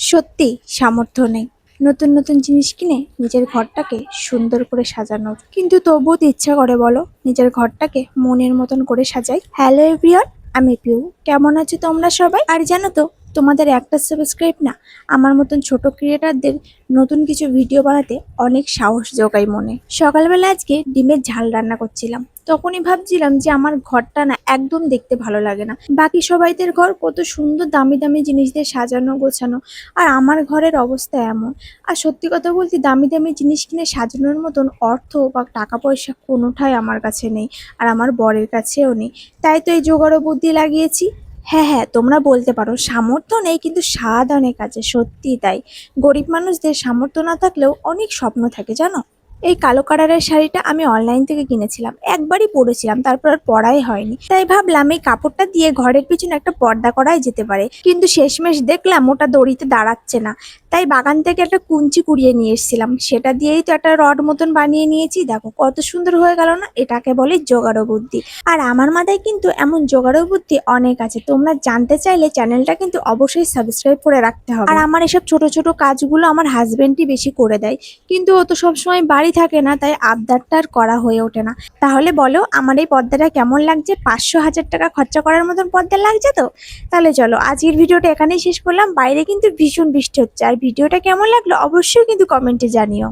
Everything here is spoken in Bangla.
সত্যি সামর্থ্য নেই নতুন নতুন জিনিস কিনে নিজের ঘরটাকে সুন্দর করে সাজানোর, কিন্তু তবুও তো ইচ্ছা করে বলো নিজের ঘরটাকে মনের মতন করে সাজাই। হ্যালো এভরিওয়ান, আমি পিউ। কেমন আছো তোমরা সবাই? আর জানো তো, তোমাদের একটা সাবস্ক্রাইব না আমার মতন ছোট ক্রিয়েটারদের নতুন কিছু ভিডিও বানাতে অনেক সাহস যোগায় মনে। সকালবেলা আজকে ডিমের ঝাল রান্না করছিলাম, তখনই ভাবছিলাম যে আমার ঘরটা না একদম দেখতে ভালো লাগে না। বাকি সবাইদের ঘর কত সুন্দর দামি দামি জিনিস দিয়ে সাজানো গোছানো, আর আমার ঘরের অবস্থা এমন। আর সত্যি কথা বলতে, দামি দামি জিনিস কিনে সাজানোর মতন অর্থ বা টাকা পয়সা কোনোটাই আমার কাছে নেই, আর আমার বরের কাছেও নেই। তাই তো এই জোগাড় বুদ্ধি লাগিয়েছি। হ্যাঁ হ্যাঁ, তোমরা বলতে পারো সামর্থ্য নেই, কিন্তু স্বাদ অনেক আছে। সত্যিই তাই, গরিব মানুষদের সামর্থ্য না থাকলেও অনেক স্বপ্ন থাকে জানো। এই কালো কালারের শাড়িটা আমি অনলাইন থেকে কিনেছিলাম, একবারই পরেছিলাম, তারপর আর পরাই হয়নি। তাই ভাবলাম এই কাপড়টা দিয়ে ঘরের পিছনে একটা পর্দা করাই যেতে পারে, কিন্তু শেষমেশ দেখলাম ওটা দড়িতে দাঁড়াচ্ছে না। তাই বাগান থেকে একটা কুঞ্চি কুড়িয়ে নিয়ে এসেছিলাম, সেটা দিয়েই তো একটা রড মতন বানিয়ে নিয়েছি। দেখো কত সুন্দর হয়ে গেল না? এটাকে বলে জোগাড় বুদ্ধি। আর আমার মাথায় কিন্তু এমন জোগাড় বুদ্ধি অনেক আছে। তোমরা জানতে চাইলে চ্যানেলটা কিন্তু অবশ্যই সাবস্ক্রাইব করে রাখতে হবে। আর আমার এসব ছোট ছোট কাজগুলো আমার হাজবেন্ডই বেশি করে দেয়, কিন্তু ও তো সবসময় বাড়ি থাকে না, তাই আবদারটা আর করা হয়ে ওঠে না। তাহলে বলো আমার এই পর্দাটা কেমন লাগছে? 500,000 টাকা খরচা করার মতন পর্দা লাগছে তো? তাহলে চলো আজকের ভিডিওটা এখানেই শেষ করলাম। বাইরে কিন্তু ভীষণ বৃষ্টি হচ্ছে, আর ভিডিওটা কেমন লাগলো অবশ্যই কিন্তু কমেন্টে জানিও।